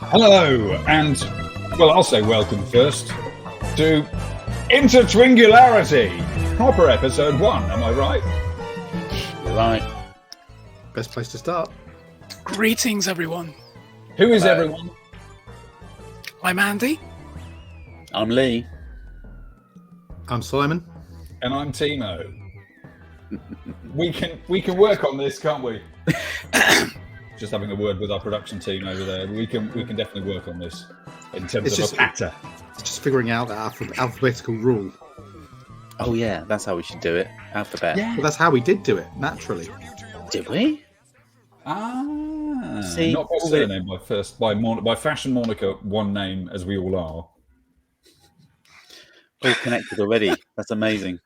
Hello, and, well, I'll say welcome first to Intertwingularity, proper episode 1, am I right? You're right. Best place to start. Greetings, everyone. Who is everyone? I'm Andy. I'm Lee. I'm Simon. And I'm Timo. We can work on this, can't we? Just having a word with our production team over there. We can definitely work on this in terms of a patter. It's just figuring out that alphabetical rule. Oh yeah, that's how we should do it. Alphabet. Yeah. Well, that's how we did do it, naturally. Did we? See, not by surname, by fashion moniker, one name as we all are. All connected already. That's amazing.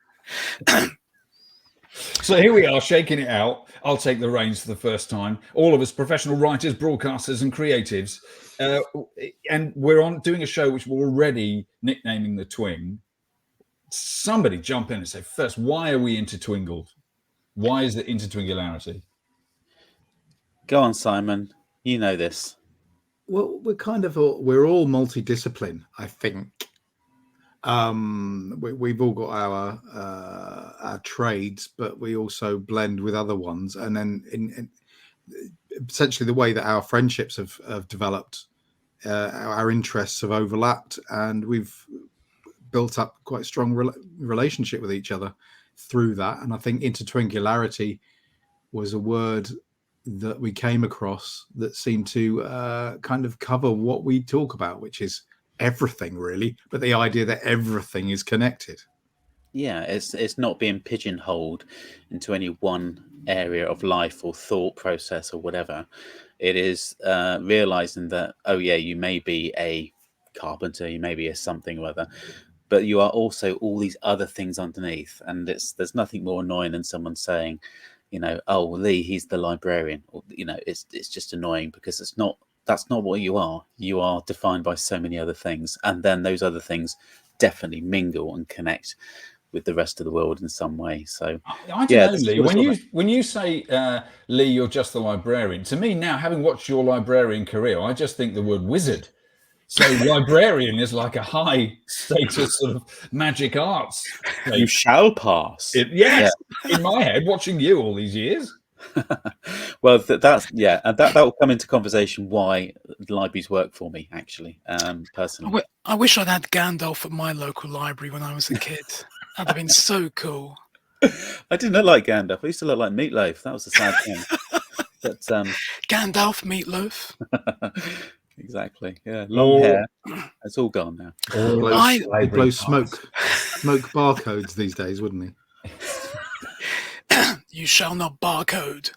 So here we are, shaking it out. I'll take the reins for the first time. All of us, professional writers, broadcasters, and creatives, and we're on doing a show which we're already nicknaming the Twing. Somebody jump in and say first, why are we intertwingled? Why is it intertwingularity? Go on, Simon. You know this. Well, we're all multidiscipline, I think. We've all got our trades, but we also blend with other ones, and then in essentially the way that our friendships have developed, our interests have overlapped, and we've built up quite a strong relationship with each other through that. And I think intertwingularity was a word that we came across that seemed to kind of cover what we talk about, which is everything really, but the idea that everything is connected. Yeah, it's not being pigeonholed into any one area of life or thought process or whatever. It is realizing that, oh yeah, you may be a carpenter, you may be a something or other, but you are also all these other things underneath. And there's nothing more annoying than someone saying, you know, oh, Lee, he's the librarian, or, you know, it's just annoying because that's not what you are. You are defined by so many other things, and then those other things definitely mingle and connect with the rest of the world in some way. So I don't know, Lee. When you say, Lee, you're just the librarian, to me now, having watched your librarian career, I just think the word wizard. So librarian is like a high status sort of magic arts. You shall pass. Yes, yeah. In my head, watching you all these years. Well, that's and that will come into conversation why the libraries work for me, actually, personally. I wish I'd had Gandalf at my local library when I was a kid. That'd have been so cool. I didn't look like Gandalf. I used to look like Meatloaf. That was the sad thing. But Gandalf, Meatloaf. Exactly. Yeah, long hair. It's all gone now. He'd blow smoke barcodes these days, wouldn't he? You shall not barcode.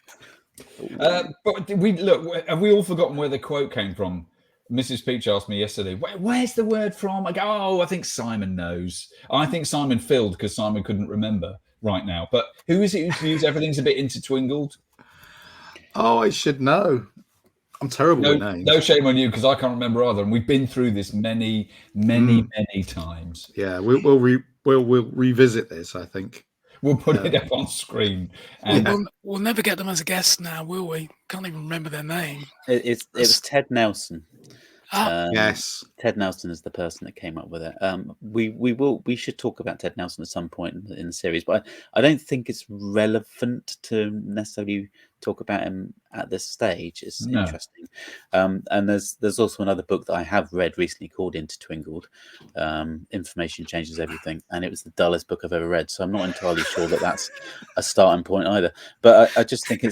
But have we all forgotten where the quote came from? Mrs. Peach asked me yesterday, where's the word from? I go, oh, I think Simon knows. I think Simon filled because Simon couldn't remember right now. But who is it who views everything's a bit intertwingled? Oh, I should know. I'm terrible with names. No shame on you because I can't remember either. And we've been through this many times. Yeah, we'll revisit this, I think. We'll put it up on screen. And we'll never get them as a guest now, will we? Can't even remember their name. It was Ted Nelson. Yes, Ted Nelson is the person that came up with it. We should talk about Ted Nelson at some point in the series, but I don't think it's relevant to necessarily talk about him at this stage. It's interesting. And there's also another book that I have read recently called Intertwingled. Information Changes Everything, and it was the dullest book I've ever read. So I'm not entirely sure that that's a starting point either. But I just think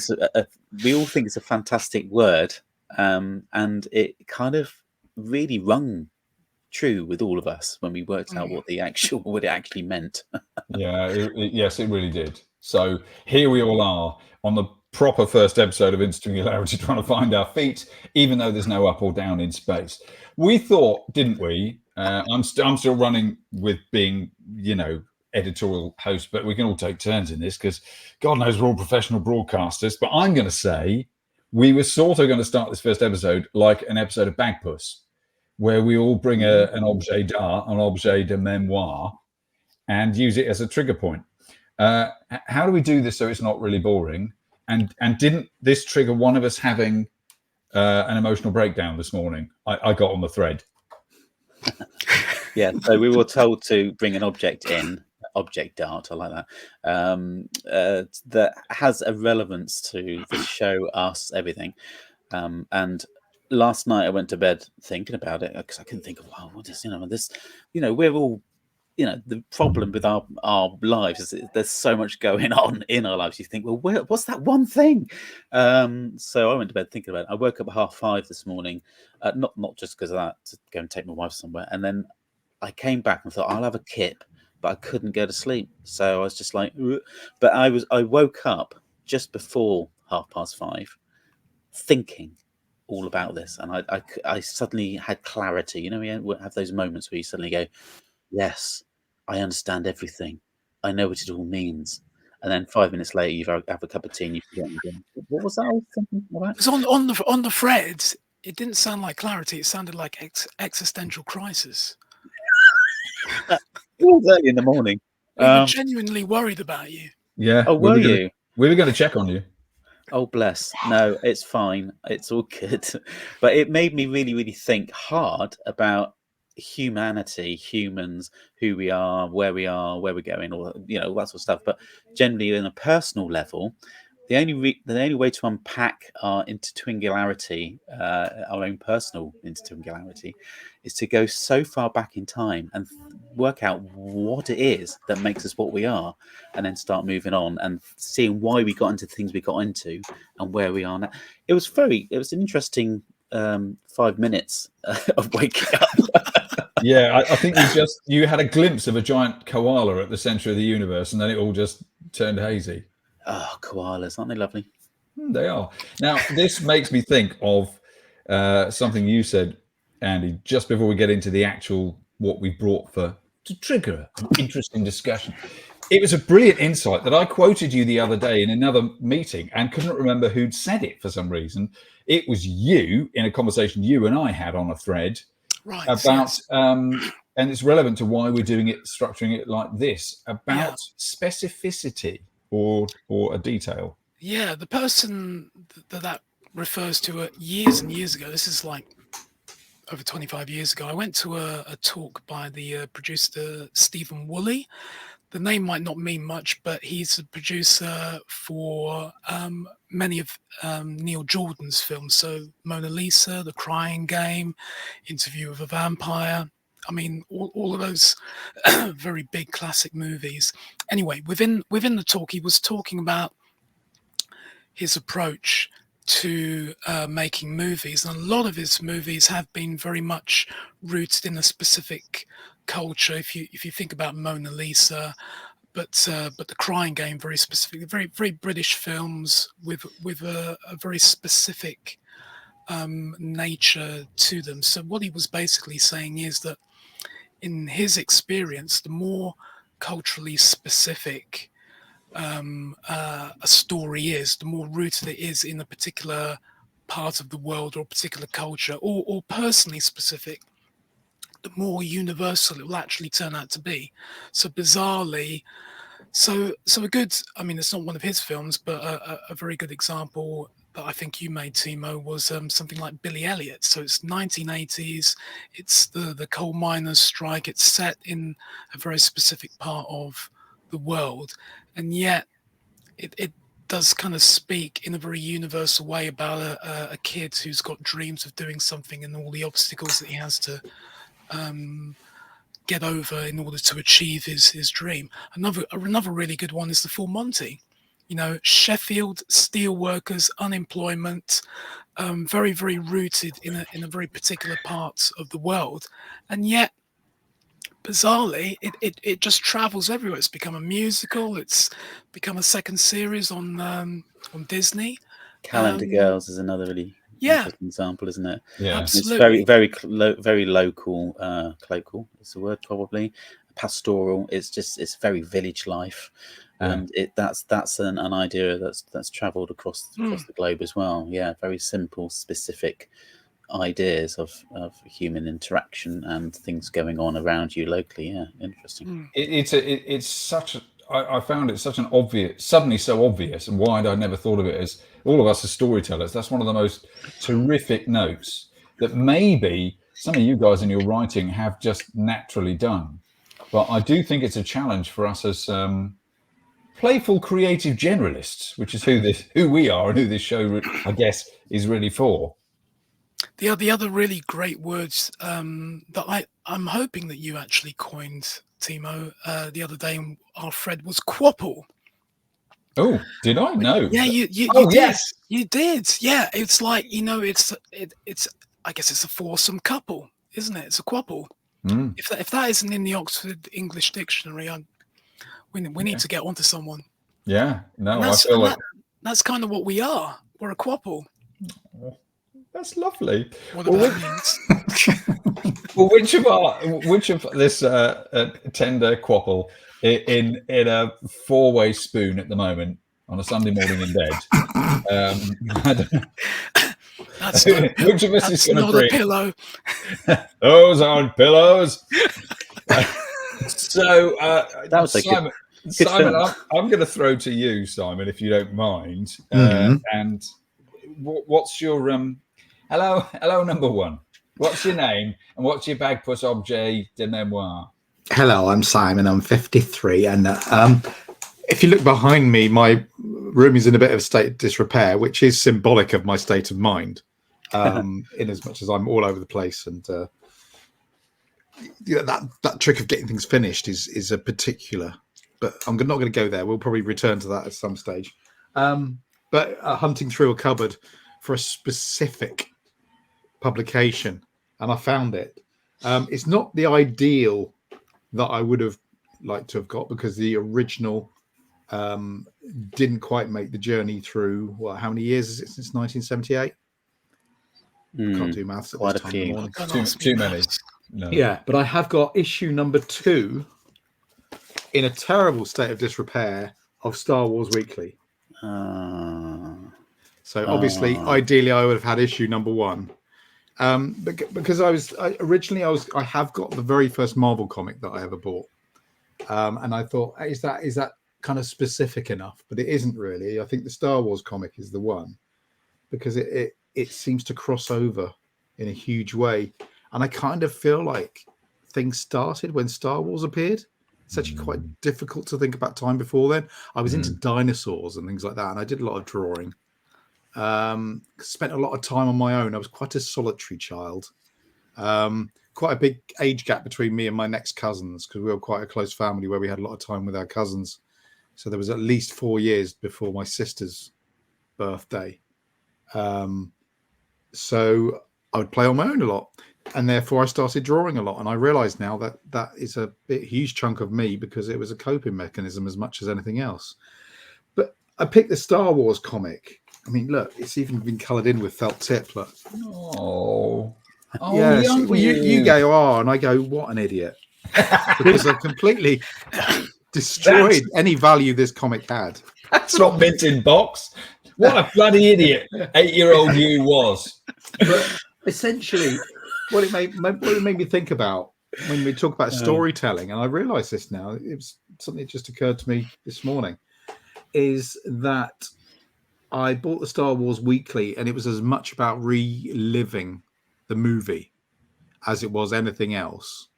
we all think it's a fantastic word, and it kind of really rung true with all of us when we worked out what it actually meant. Yes, it really did. So here we all are on the proper first episode of Intertwingularity, trying to find our feet, even though there's no up or down in space. We thought, didn't we? I'm still running with being, editorial host, but we can all take turns in this because God knows we're all professional broadcasters. But I'm going to say we were sort of going to start this first episode like an episode of Bagpus, where we all bring an objet d'art, an objet de memoir, and use it as a trigger point. How do we do this so it's not really boring? And didn't this trigger one of us having an emotional breakdown this morning. I got on the thread. Yeah, so we were told to bring an object in, object art, I like that, that has a relevance to the show, us, everything. And last night I went to bed thinking about it because I couldn't think of, what is, this, we're all, the problem with our lives is that there's so much going on in our lives. You think, well, what's that one thing? So I went to bed thinking about it. I woke up at 5:30 this morning, not just because of that, to go and take my wife somewhere. And then I came back and thought, I'll have a kip, but I couldn't go to sleep. So I was just like, ugh. But I woke up just before 5:30 thinking all about this. And I suddenly had clarity. We have those moments where you suddenly go, yes, I understand everything. I know what it all means. And then 5 minutes later, you have a cup of tea and you forget again. What was that I was thinking about? Because on the threads, it didn't sound like clarity. It sounded like existential crisis. It was early in the morning. We were genuinely worried about you. Yeah. Oh, were you? We were going to check on you. Oh, bless. No, it's fine. It's all good. But it made me really, really think hard about humanity, humans, who we are, where we're going, or all that sort of stuff. But generally, on a personal level, the only way to unpack our intertwingularity, our own personal intertwingularity, is to go so far back in time and work out what it is that makes us what we are, and then start moving on and seeing why we got into things we got into and where we are now. It was an interesting 5 minutes of waking up. Yeah, I think you had a glimpse of a giant koala at the center of the universe, and then it all just turned hazy. Oh, koalas, aren't they lovely? They are. Now, this makes me think of something you said, Andy, just before we get into the actual what we brought to trigger an interesting discussion. It was a brilliant insight that I quoted you the other day in another meeting and couldn't remember who'd said it for some reason. It was you in a conversation you and I had on a thread. Right. About and it's relevant to why we're doing it, structuring it like this, about specificity or a detail. Yeah, the person that refers to years and years ago, this is like over 25 years ago, I went to a talk by the producer Stephen Woolley. The name might not mean much, but he's a producer for many of Neil Jordan's films. So Mona Lisa, The Crying Game, Interview with a Vampire. I mean, all of those very big classic movies. Anyway, within the talk, he was talking about his approach to making movies. And a lot of his movies have been very much rooted in a specific culture. If you think about Mona Lisa, but The Crying Game, very specifically, very very British films with a very specific nature to them. So what he was basically saying is that in his experience, the more culturally specific a story is, the more rooted it is in a particular part of the world or a particular culture, or personally specific, the more universal it will actually turn out to be. So bizarrely, so a good, I mean, it's not one of his films, but a very good example that I think you made, Timo, was something like Billy Elliot. So it's 1980s, it's the coal miners' strike, it's set in a very specific part of the world, and yet it does kind of speak in a very universal way about a kid who's got dreams of doing something and all the obstacles that he has to get over in order to achieve his dream. Another really good one is The Full Monty. Sheffield steelworkers, unemployment, very very rooted in a very particular part of the world, and yet bizarrely it just travels everywhere. It's become a musical. It's become a second series on Disney. Calendar Girls is another really interesting example, isn't it? Yeah, absolutely. It's very local, cloacal is the word, probably pastoral. It's very village life, and that's an idea that's travelled across the globe as well. Yeah, very simple, specific ideas of human interaction and things going on around you locally. Yeah, interesting. It's such. I found it such an obvious, suddenly so obvious, and why I never thought of it as all of us as storytellers, that's one of the most terrific notes that maybe some of you guys in your writing have just naturally done. But I do think it's a challenge for us as playful, creative generalists, which is who we are and who this show, I guess, is really for. The other really great words that I'm hoping that you actually coined, Timo, the other day in our thread was quapple. Oh, did I? No. Yeah, you Oh, did. yes. You did. Yeah, it's like, it's I guess it's a foursome couple, isn't it? It's a quapple. Mm. If that isn't in the Oxford English Dictionary, we need to get onto someone. Yeah, no, I feel like that's kind of what we are. We're a quapple. That's lovely. What that means? Well, which of this tender quapple in a four-way spoon at the moment on a Sunday morning in bed? I don't know. Which of us is going to bring? A pillow. Those aren't pillows. So that was Simon, I'm going to throw to you, Simon, if you don't mind. And what's your hello number one? What's your name and what's your Bagpus objet de memoir? Hello, I'm Simon. I'm 53, and if you look behind me, my room is in a bit of a state of disrepair, which is symbolic of my state of mind. In as much as I'm all over the place, and that trick of getting things finished is a particular. But I'm not going to go there. We'll probably return to that at some stage. But hunting through a cupboard for a specific publication, and I found it. It's not the ideal that I would have liked to have got, because the original didn't quite make the journey through. How many years is it since 1978? Can't do maths at quite this a time in the few. morning. Too many. No. Yeah, but I have got issue number 2 in a terrible state of disrepair of Star Wars Weekly. So obviously, ideally, I would have had issue number 1. Because I have got the very first Marvel comic that I ever bought, and I thought, is that kind of specific enough? But it isn't really. I think the Star Wars comic is the one, because it seems to cross over in a huge way, and I kind of feel like things started when Star Wars appeared. It's actually quite difficult to think about time before then. I was into dinosaurs and things like that, and I did a lot of drawing. Spent a lot of time on my own. I was quite a solitary child. Quite a big age gap between me and my next cousins, because we were quite a close family where we had a lot of time with our cousins. So there was at least 4 years before my sister's birthday. So I would play on my own a lot, and therefore I started drawing a lot. And I realized now that is a huge chunk of me, because it was a coping mechanism as much as anything else. But I picked the Star Wars comic. I mean, look, it's even been coloured in with felt tip. Look. Oh, yes. Well, you go, and I go, what an idiot. Because I've completely destroyed any value this comic had. That's not mint in box. What a bloody idiot 8-year-old you was. But essentially, what it made me think about when we talk about storytelling, and I realise this now, it was something that just occurred to me this morning, is that I bought the Star Wars Weekly, and it was as much about reliving the movie as it was anything else,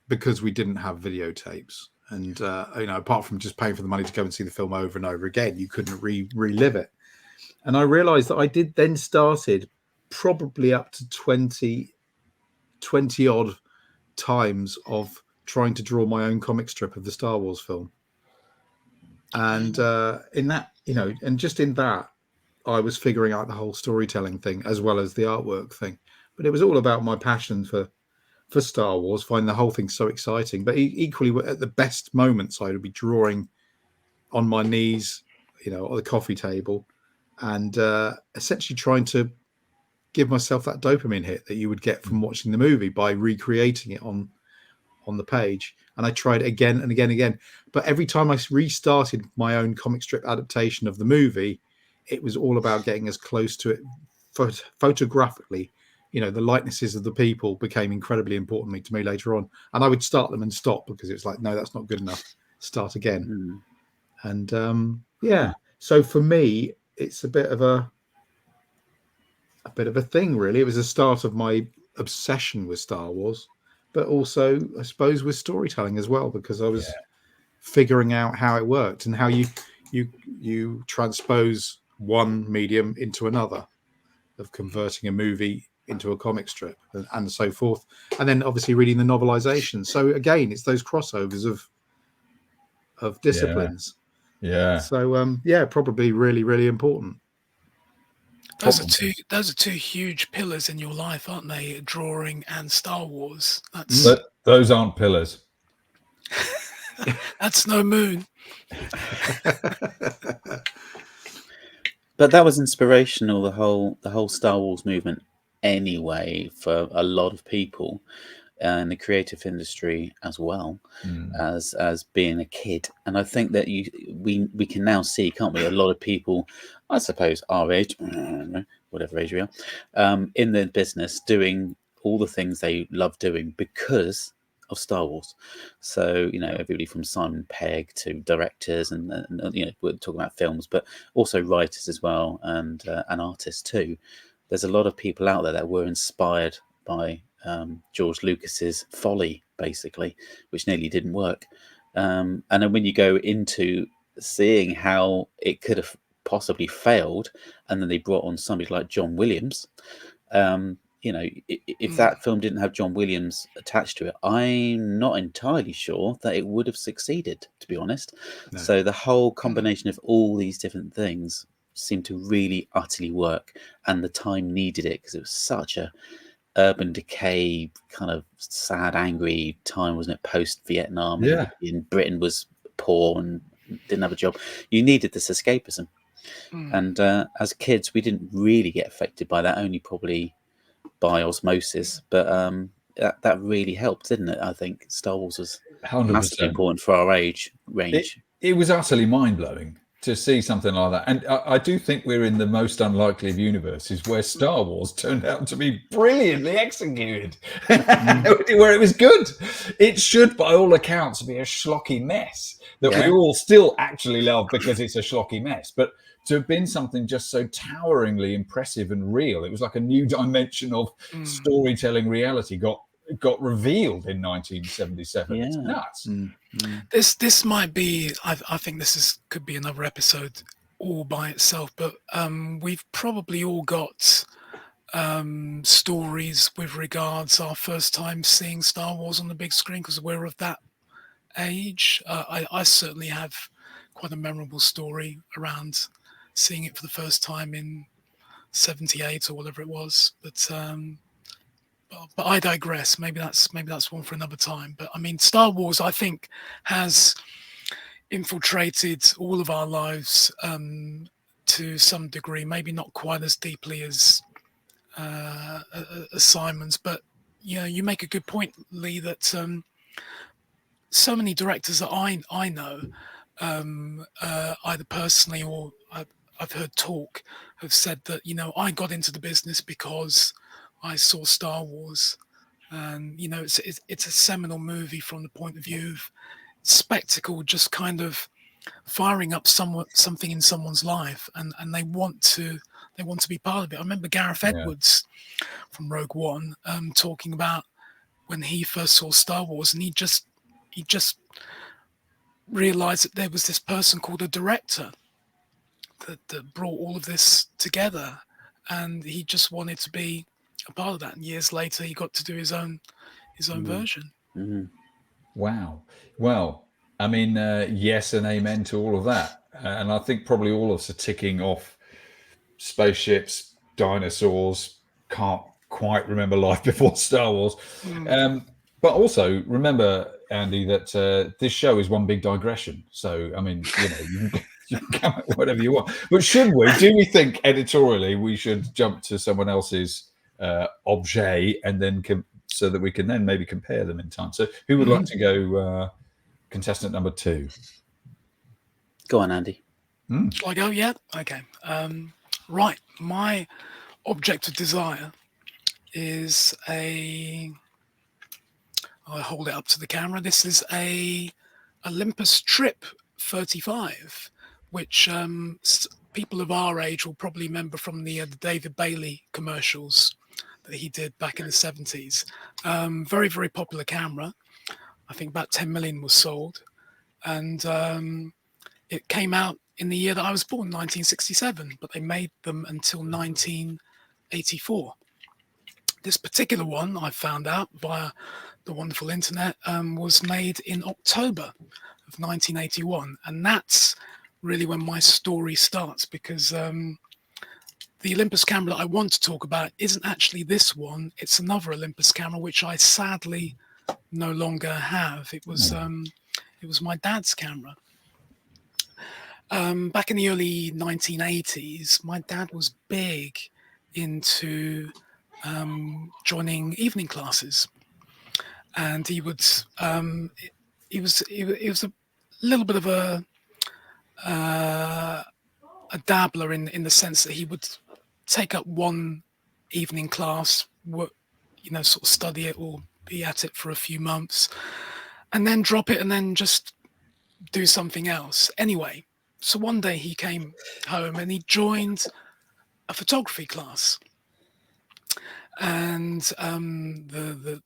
because we didn't have videotapes. And, apart from just paying for the money to go and see the film over and over again, you couldn't relive it. And I realized that I did then started probably up to 20 odd times of trying to draw my own comic strip of the Star Wars film. And in that, and just in that, I was figuring out the whole storytelling thing as well as the artwork thing. But it was all about my passion for Star Wars, finding the whole thing so exciting. But equally, at the best moments, I would be drawing on my knees, at the coffee table, and essentially trying to give myself that dopamine hit that you would get from watching the movie by recreating it on the page. And I tried again and again and again. But every time I restarted my own comic strip adaptation of the movie, it was all about getting as close to it photographically. The likenesses of the people became incredibly important to me later on. And I would start them and stop, because it was like, no, that's not good enough. Start again. And so for me, it's a bit of a thing, really. It was the start of my obsession with Star Wars, but also, I suppose, with storytelling as well, because I was figuring out how it worked and how you transpose one medium into another, of converting a movie into a comic strip and so forth, and then obviously reading the novelization. So again, it's those crossovers of disciplines. So probably really, really important. Those are two huge pillars in your life, aren't they? Drawing and Star Wars. Those aren't pillars. That's no moon. But that was inspirational, the whole Star Wars movement anyway, for a lot of people in the creative industry as well, as being a kid. And I think that we can now see, can't we, a lot of people, I suppose our age, whatever age we are, in the business doing all the things they love doing because of Star Wars. So, everybody from Simon Pegg to directors and we're talking about films, but also writers as well, and artists too. There's a lot of people out there that were inspired by George Lucas's folly, basically, which nearly didn't work. And then when you go into seeing how it could have possibly failed, and then they brought on somebody like John Williams, if that film didn't have John Williams attached to it, I'm not entirely sure that it would have succeeded, to be honest. No. So the whole combination of all these different things seemed to really utterly work, and the time needed it, because it was such a urban decay, kind of sad, angry time, wasn't it? Post Vietnam, and Britain was poor and didn't have a job. You needed this escapism, and as kids, we didn't really get affected by that, only probably by osmosis, but that really helped, didn't it? I think Star Wars was 100% massively important for our age range. It was utterly mind-blowing to see something like that. And I do think we're in the most unlikely of universes where Star Wars turned out to be brilliantly executed, where it was good. It should, by all accounts, be a schlocky mess that we all still actually love because it's a schlocky mess. But to have been something just so toweringly impressive and real, it was like a new dimension of storytelling reality got revealed in 1977. It's nuts. This might be, I think this could be another episode all by itself, but we've probably all got stories with regards our first time seeing Star Wars on the big screen, because we're of that age. I certainly have quite a memorable story around seeing it for the first time in 78 or whatever it was, but I digress. Maybe that's one for another time. But I mean, Star Wars, I think, has infiltrated all of our lives to some degree. Maybe not quite as deeply as Simon's, but you make a good point, Lee, that so many directors that I know, either personally or I've heard talk, have said that I got into the business because I saw Star Wars, and it's a seminal movie from the point of view of spectacle, just kind of firing up something in someone's life, and they want to be part of it. I remember Gareth Edwards from Rogue One talking about when he first saw Star Wars, and he just realized that there was this person called a director that brought all of this together, and he just wanted to be a part of that. And years later, he got to do his own version. Wow. Well, I mean, yes and amen to all of that. And I think probably all of us are ticking off spaceships, dinosaurs, can't quite remember life before Star Wars. But also remember, Andy, that this show is one big digression. So, I mean, you can come at whatever you want. But do we think editorially we should jump to someone else's objet and then so that we can then maybe compare them in time? So who would like to go contestant number 2? Go on, Andy. Shall I go? Yeah. Okay. Right. My object of desire is I'll hold it up to the camera. This is a Olympus Trip 35, which people of our age will probably remember from the David Bailey commercials that he did back in the 70s. Very, very popular camera. I think about 10 million was sold. And it came out in the year that I was born, 1967, but they made them until 1984. This particular one, I found out via the wonderful internet, was made in October of 1981. And that's really when my story starts, because the Olympus camera that I want to talk about isn't actually this one. It's another Olympus camera, which I sadly no longer have. It was my dad's camera. Back in the early 1980s, my dad was big into joining evening classes, and he was a little bit of a dabbler in the sense that he would take up one evening class, work, sort of study it or be at it for a few months, and then drop it and then just do something else. Anyway, so one day he came home and he joined a photography class, and the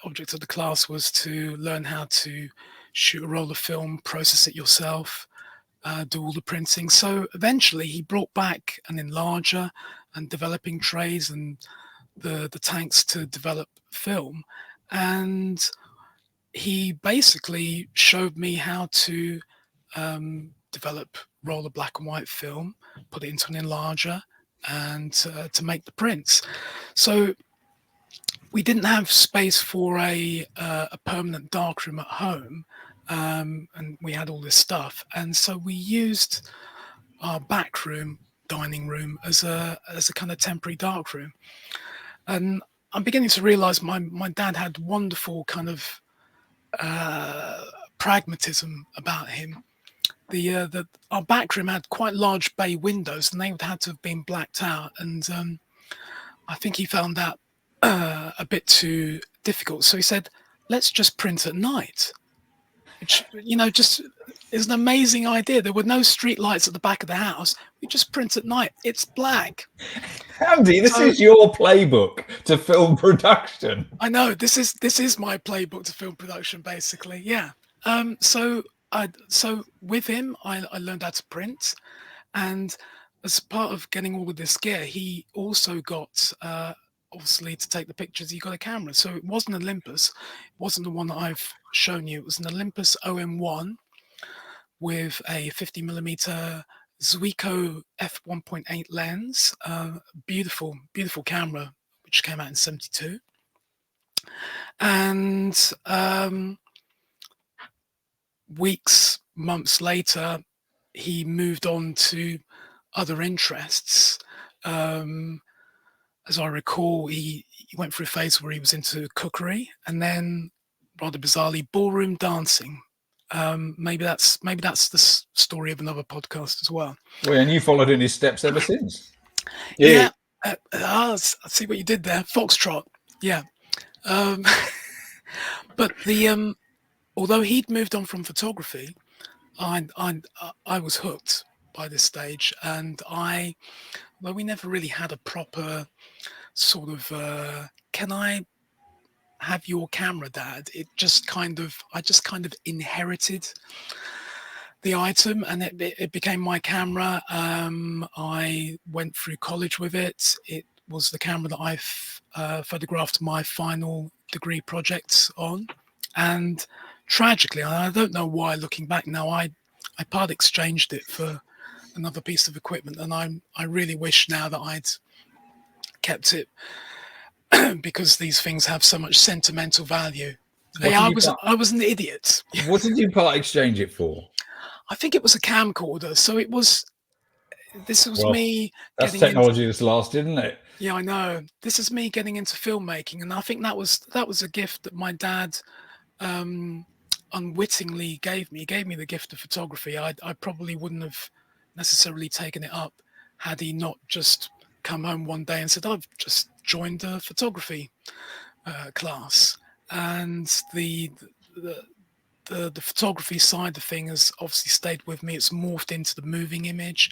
object of the class was to learn how to shoot a roll of film, process it yourself, do all the printing. So eventually he brought back an enlarger and developing trays and the tanks to develop film, and he basically showed me how to develop roll of black and white film, put it into an enlarger, and to make the prints. So we didn't have space for a permanent darkroom at home, and we had all this stuff, and so we used our back room, dining room, as a kind of temporary darkroom. And I'm beginning to realize my dad had wonderful kind of pragmatism about him. Our back room had quite large bay windows, and they would have to have been blacked out, and I think he found that a bit too difficult. So he said, let's just print at night, which, just is an amazing idea. There were no street lights at the back of the house. We just print at night. It's black. Andy, this is your playbook to film production. I know, this is my playbook to film production, basically. Yeah. So with him, I learned how to print, and as part of getting all of this gear, he also got obviously to take the pictures. He got a camera, so it wasn't Olympus. It wasn't the one that I've shown you. It was an Olympus OM1 with a 50mm Zuiko f1.8 lens. Beautiful camera, which came out in '72. And months later, he moved on to other interests. As I recall, he went through a phase where he was into cookery, and then, rather bizarrely, ballroom dancing. Maybe that's the story of another podcast as well. Well, and you followed in his steps ever since. Yeah. I see what you did there. Foxtrot. Yeah. But although he'd moved on from photography, I was hooked by this stage, and although we never really had a proper sort of can I have your camera, Dad? I just kind of inherited the item, and it became my camera. I went through college with it. It was the camera that I photographed my final degree projects on, and tragically, I don't know why, looking back now, I part exchanged it for another piece of equipment, and I really wish now that I'd kept it because these things have so much sentimental value. I was an idiot. What did you part exchange it for? I think it was a camcorder. So me. That's technology that's lasted, isn't it? Yeah, I know. This is me getting into filmmaking, and I think that was a gift that my dad unwittingly gave me. He gave me the gift of photography. I probably wouldn't have necessarily taken it up had he not just come home one day and said, I've just joined a photography class. And the the photography side of thing has obviously stayed with me. It's morphed into the moving image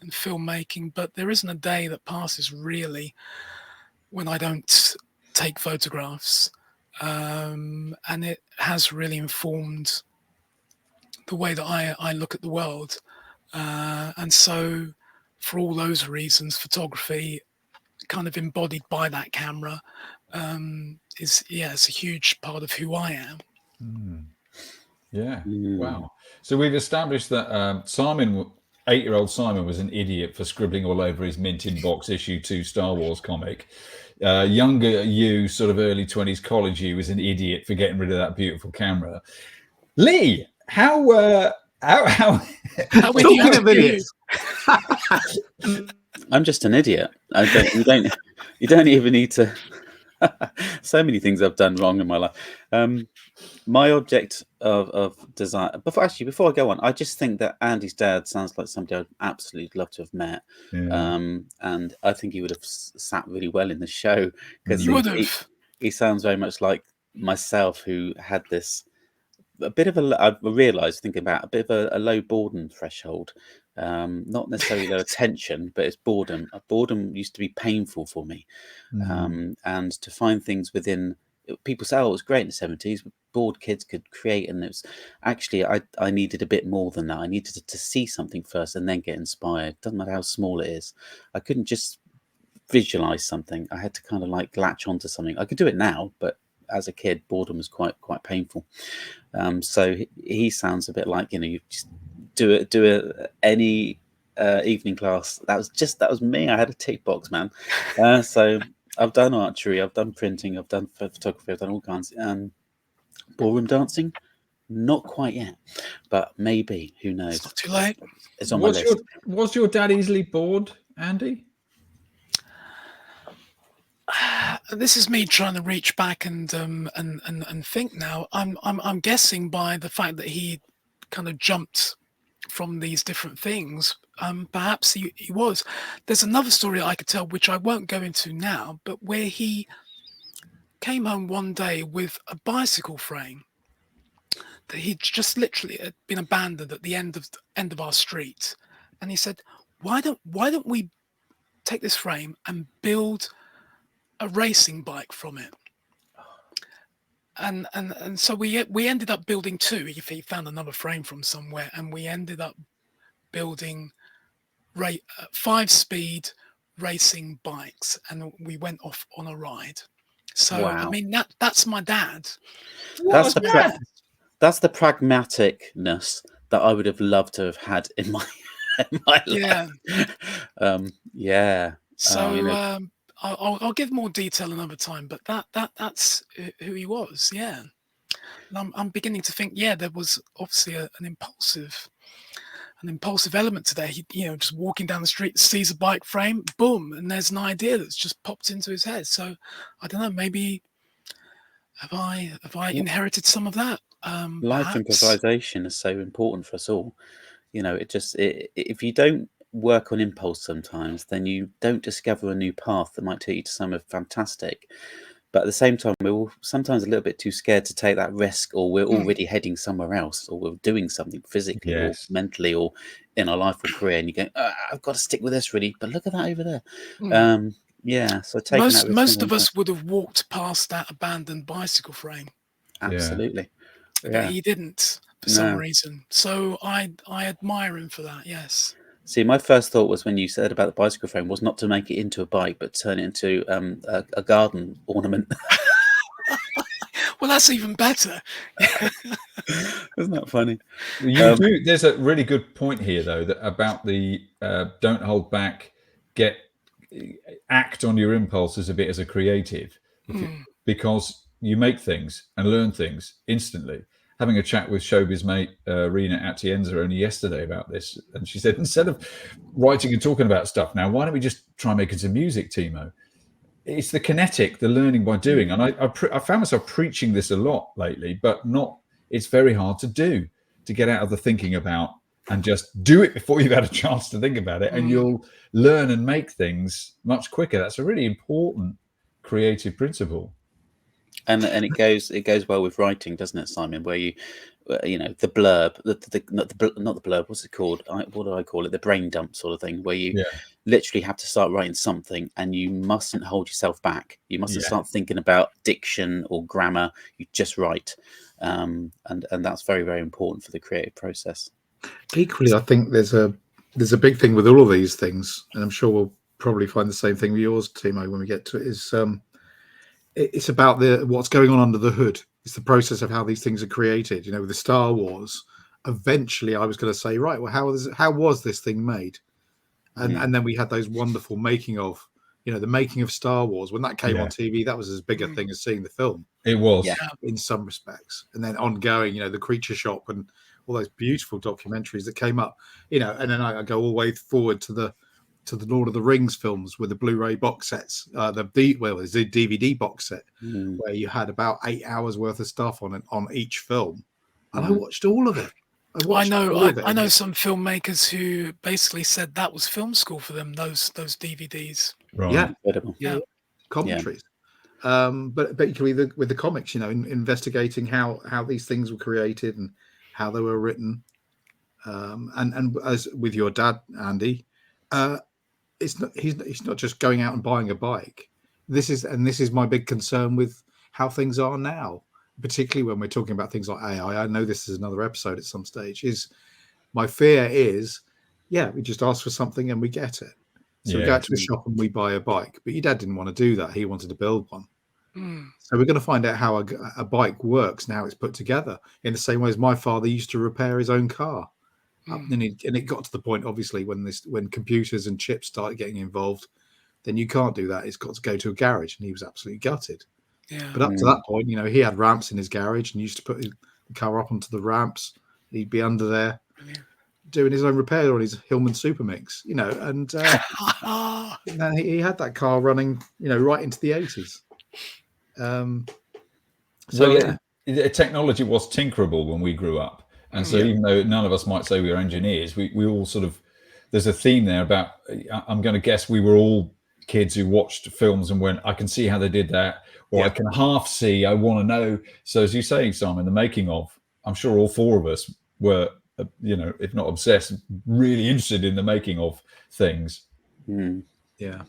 and filmmaking, but there isn't a day that passes really when I don't take photographs. And it has really informed the way that I look at the world. And so for all those reasons, photography kind of embodied by that camera it's a huge part of who I am. Yeah. Wow. So we've established that Simon, 8-year-old Simon, was an idiot for scribbling all over his mint in box issue 2 Star Wars comic. Younger you, sort of early 20s college you, was an idiot for getting rid of that beautiful camera. Lee, how with Talking of idiots. I'm just an idiot. You don't even need to. So many things I've done wrong in my life. My object of design. Before I go on, I just think that Andy's dad sounds like somebody I'd absolutely love to have met. Yeah. And I think he would have sat really well in the show because he sounds very much like myself, who had this a bit of a. I realised thinking about a bit of a low boredom threshold. Not necessarily low attention, but it's boredom. Boredom used to be painful for me, and to find things within. People say, "Oh, it was great in the 70s. Bored kids could create," and it was actually I needed a bit more than that. I needed to see something first and then get inspired. Doesn't matter how small it is. I couldn't just visualize something. I had to kind of like latch onto something. I could do it now, but as a kid, boredom was quite painful. So he sounds a bit like, you just do any evening class. That was me. I had a tick box, man. So I've done archery, I've done printing, I've done photography, I've done all kinds. Ballroom dancing, not quite yet, but maybe. Who knows? It's not too late. It's on my list. Was your dad easily bored, Andy? This is me trying to reach back and think now. I'm guessing by the fact that he kind of jumped from these different things. Perhaps he was. There's another story I could tell, which I won't go into now, but where he came home one day with a bicycle frame that he'd just literally had been abandoned at the end of our street, and he said, "Why don't we take this frame and build a racing bike from it?" And so we ended up building two. He found another frame from somewhere, and we ended up building 5-speed racing bikes, and we went off on a ride. So wow. I mean that's my dad. That's the pragmaticness that I would have loved to have had in my life. Yeah. So I'll give more detail another time, but that's who he was. Yeah. And I'm beginning to think, there was obviously an impulsive element to that. He, just walking down the street, sees a bike frame, boom, and there's an idea that's just popped into his head. So I don't know, maybe have I inherited some of that? Life improvisation is so important for us all. If you don't work on impulse sometimes, then you don't discover a new path that might take you to somewhere fantastic. But at the same time, we're all sometimes a little bit too scared to take that risk, or we're already heading somewhere else, or we're doing something physically or mentally or in our life or career, and you go, I've got to stick with this really, but look at that over there. So taking most of us would have walked past that abandoned bicycle frame. Absolutely. But he didn't for some reason. So I admire him for that. Yes. See, my first thought was, when you said about the bicycle frame, was not to make it into a bike, but turn it into a garden ornament. Well, that's even better. Isn't that funny? There's a really good point here, though, about the don't hold back, act on your impulses a bit as a creative, because you make things and learn things instantly. Having a chat with Showbiz mate Rena Atienza only yesterday about this, and she said, instead of writing and talking about stuff now, why don't we just try making some music, Timo? It's the kinetic, the learning by doing. And I found myself preaching this a lot lately, but it's very hard to do, to get out of the thinking about and just do it before you've had a chance to think about it, and you'll learn and make things much quicker. That's a really important creative principle. And it goes well with writing, doesn't it, Simon? Where you the blurb, not the blurb. What's it called? What do I call it? The brain dump sort of thing, where you literally have to start writing something, and you mustn't hold yourself back. You mustn't start thinking about diction or grammar. You just write, and that's very, very important for the creative process. Equally, I think there's a big thing with all of these things, and I'm sure we'll probably find the same thing with yours, Timo, when we get to it. Is it's about what's going on under the hood. It's the process of how these things are created. You know, with the Star Wars, eventually I was going to say, right, well, how was this thing made? And then we had those wonderful making of, the making of Star Wars. When that came on TV, that was as big a thing as seeing the film. It was, in some respects. And then ongoing, the Creature Shop and all those beautiful documentaries that came up, and then I go all the way forward to the Lord of the Rings films with the Blu-ray box sets, the DVD box set, where you had about 8 hours worth of stuff on each film, and I watched all of it. I know some filmmakers who basically said that was film school for them. Those DVDs, right? Yeah, commentaries. But equally with the comics, investigating how these things were created and how they were written, and as with your dad, Andy. He's not just going out and buying a bike. This is my big concern with how things are now, particularly when we're talking about things like AI. I know this is another episode at some stage. Is my fear is, we just ask for something and we get it. So we go out to a shop and we buy a bike. But your dad didn't want to do that. He wanted to build one. So we're going to find out how a bike works now it's put together, in the same way as my father used to repair his own car. And it got to the point, obviously, when computers and chips started getting involved, then you can't do that. It's got to go to a garage, and he was absolutely gutted. Yeah. But up to that point, he had ramps in his garage and used to put the car up onto the ramps. He'd be under there doing his own repair on his Hillman Supermix, and he had that car running, right into the 80s. Technology was tinkerable when we grew up. And so even though none of us might say we were engineers, we all sort of, there's a theme there about, I'm going to guess we were all kids who watched films and went, I can see how they did that, or I can half see, I want to know. So as you say, Simon, the making of, I'm sure all four of us were, if not obsessed, really interested in the making of things. Yeah.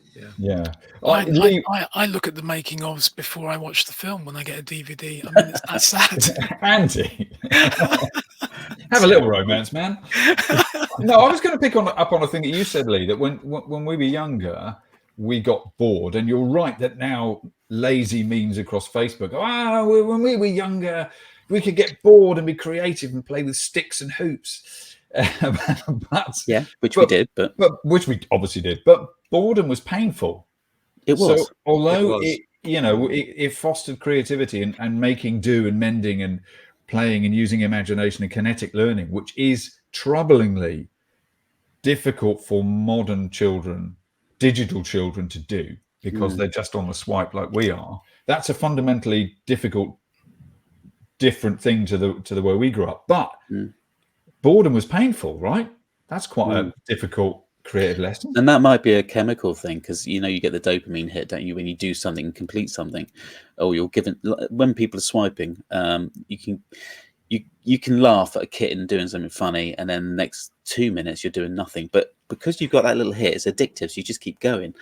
I look at the making ofs before I watch the film when I get a DVD. I mean, it's that sad. Andy, have a little romance, man. No, I was going to pick up on a thing that you said, Lee, that when we were younger, we got bored. And you're right that now lazy memes across Facebook. When we were younger, we could get bored and be creative and play with sticks and hoops. Which we did. Which we obviously did. But boredom was painful. It was. So although it fostered creativity and making do and mending and playing and using imagination and kinetic learning, which is troublingly difficult for modern children, digital children, to do because they're just on the swipe like we are. That's a fundamentally different thing to the way we grew up. But boredom was painful, right? That's quite a difficult creative lesson. And that might be a chemical thing, because you get the dopamine hit, don't you, when you do something and complete something, or you're given, when people are swiping, you can laugh at a kitten doing something funny, and then the next 2 minutes you're doing nothing. But because you've got that little hit, it's addictive, so you just keep going.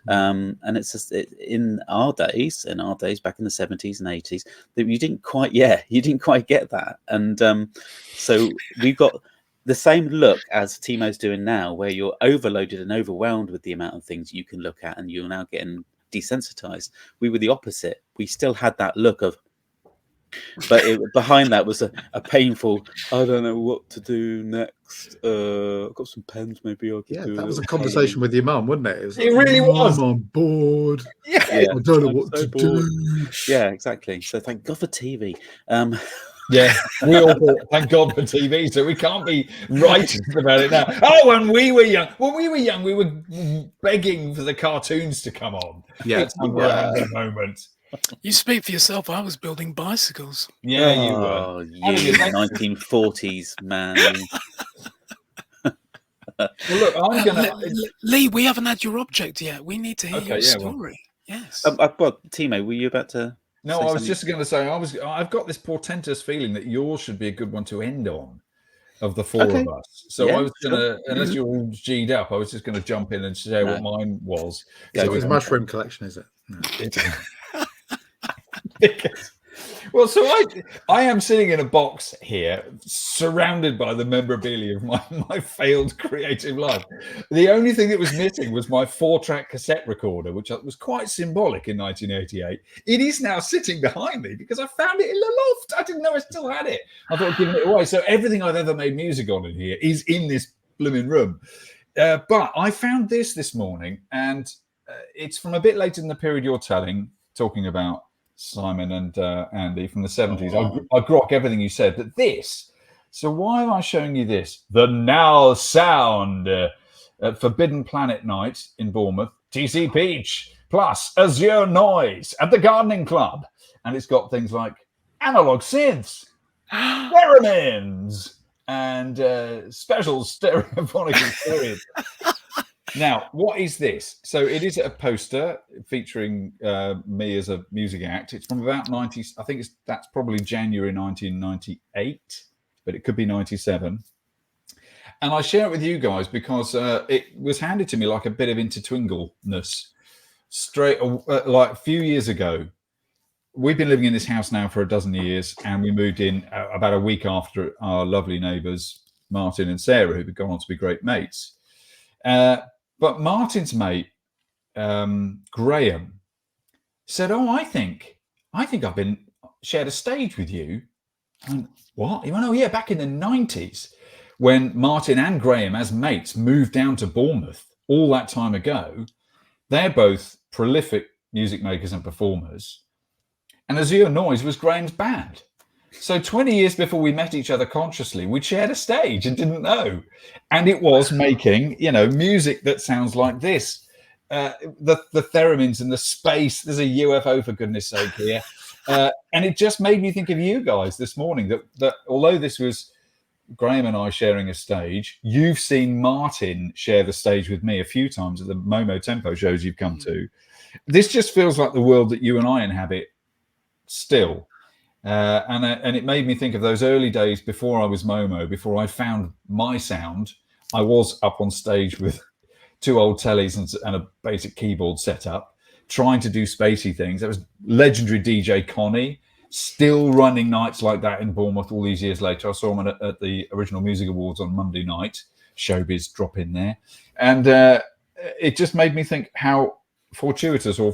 And it's just in our days back in the 70s and 80s, that you didn't quite get that. And so we've got the same look as Timo's doing now, where you're overloaded and overwhelmed with the amount of things you can look at, and you're now getting desensitized. We were the opposite. We still had that look of, but behind that was a painful, I don't know what to do next. I've got some pens, maybe I could do. That was a conversation with your mum, wasn't it? It really was. I'm bored. Yeah. I don't know what to do. Yeah, exactly. So thank God for TV. Yeah, we all thought, thank God for TV, so we can't be righteous about it now. Oh, when we were young, we were begging for the cartoons to come on. Yeah, it's a random moment. You speak for yourself. I was building bicycles. Yeah, you were. You 1940s man. Well, look, I'm gonna. Lee, we haven't had your object yet. We need to hear your story. Yes. Well, Timo, were you about to? No, say I was something? just going to say I've got this portentous feeling that yours should be a good one to end on, of the four Okay. of us. So Yeah, I was sure. going to, unless you're all G'd up, I was just going to jump in and share what No. mine was. Go It's not for his it. mushroom collection, is it? No. Because, well, so I am sitting in a box here, surrounded by the memorabilia of my failed creative life. The only thing that was missing was my 4-track cassette recorder, which was quite symbolic in 1988. It is now sitting behind me because I found it in the loft. I didn't know I still had it. I thought I'd given it away. So everything I've ever made music on in here is in this blooming room. But I found this morning, and it's from a bit later in the period you're talking about, Simon and Andy, from the 70s. I grok everything you said, but this. So why am I showing you this? The Now Sound at Forbidden Planet Night in Bournemouth, TC Peach, plus Azure Noise at the Gardening Club. And it's got things like analog synths, theremins, and special stereophonic experience. Now, what is this? So it is a poster featuring me as a music act. It's from about 90. I think that's probably January 1998, but it could be 97. And I share it with you guys because it was handed to me like a bit of intertwingalness. Like a few years ago, we've been living in this house now for a dozen years, and we moved in about a week after our lovely neighbours, Martin and Sarah, who've gone on to be great mates. But Martin's mate, Graham, said, "Oh, I think I've been shared a stage with you." I went, "What?" He went, "Oh, yeah, back in the 90s, when Martin and Graham, as mates, moved down to Bournemouth all that time ago. They're both prolific music makers and performers. And Azure Noise was Graham's band. So 20 years before we met each other consciously, we'd shared a stage and didn't know. And it was making, music that sounds like this. The theremins and the space. There's a UFO, for goodness sake, here. And it just made me think of you guys this morning, that although this was Graham and I sharing a stage, you've seen Martin share the stage with me a few times at the Momo Tempo shows you've come to. This just feels like the world that you and I inhabit still. And it made me think of those early days before I was Momo, before I found my sound. I was up on stage with 2 old tellies and a basic keyboard setup, trying to do spacey things. That was legendary DJ Connie, still running nights like that in Bournemouth all these years later. I saw him at the Original Music Awards on Monday night. Showbiz drop in there. And it just made me think how fortuitous or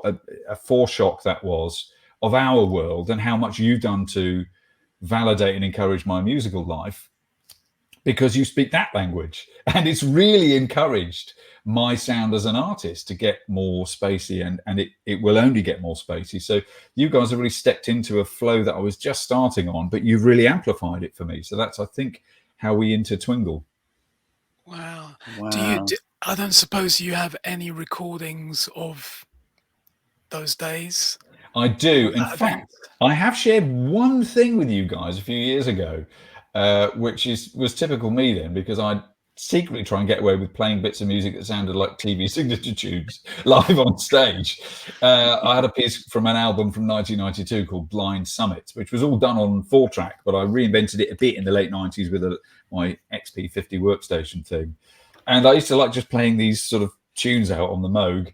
a foreshock that was of our world, and how much you've done to validate and encourage my musical life, because you speak that language, and it's really encouraged my sound as an artist to get more spacey, and it will only get more spacey. So you guys have really stepped into a flow that I was just starting on, but you've really amplified it for me. So that's, I think, how we intertwingle. Wow. Wow. I don't suppose you have any recordings of those days? I do. In That fact, I have shared one thing with you guys a few years ago, which was typical me then, because I'd secretly try and get away with playing bits of music that sounded like TV signature tunes live on stage. I had a piece from an album from 1992 called Blind Summits, which was all done on 4-track, but I reinvented it a bit in the late 90s with my XP50 workstation thing. And I used to like just playing these sort of tunes out on the Moog.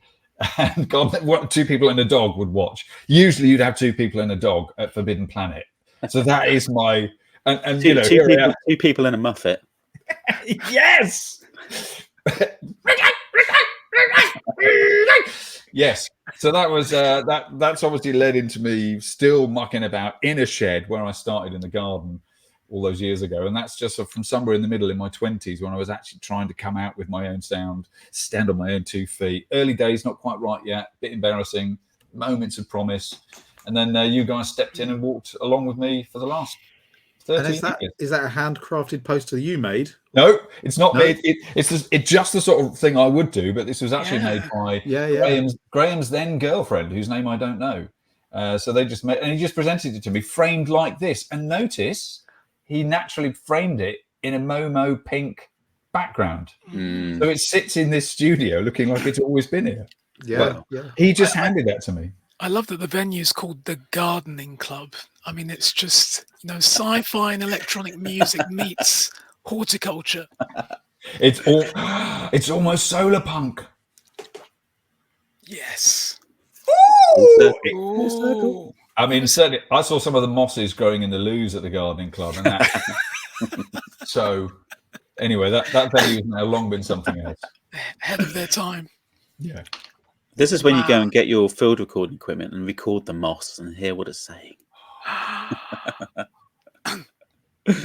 And God, what 2 people and a dog would watch. Usually you'd have 2 people and a dog at Forbidden Planet. So that is my... And two people in a Muppet. Yes! Yes. So that was that's obviously led into me still mucking about in a shed where I started in the garden all those years ago. And that's just from somewhere in the middle in my 20s, when I was actually trying to come out with my own sound, stand on my own 2 feet. Early days, not quite right yet, bit embarrassing, moments of promise. And then you guys stepped in and walked along with me for the last 13 years. Is that a handcrafted poster you made? No, it's not No? made. It's just the sort of thing I would do, but this was actually made by Graham's then girlfriend, whose name I don't know. So they just made, and he just presented it to me, framed like this. And notice, he naturally framed it in a Momo pink background. So it sits in this studio looking like it's always been here. Yeah, He just handed that to me. I love that the venue is called the Gardening Club. I mean, it's just, sci-fi and electronic music meets horticulture. It's almost solar punk. Yes. Full circle. I mean, certainly, I saw some of the mosses growing in the loos at the gardening club, and that. So, anyway, that venue has now long been something else. Ahead of their time. Yeah. This is when you go and get your field recording equipment and record the moss and hear what it's saying.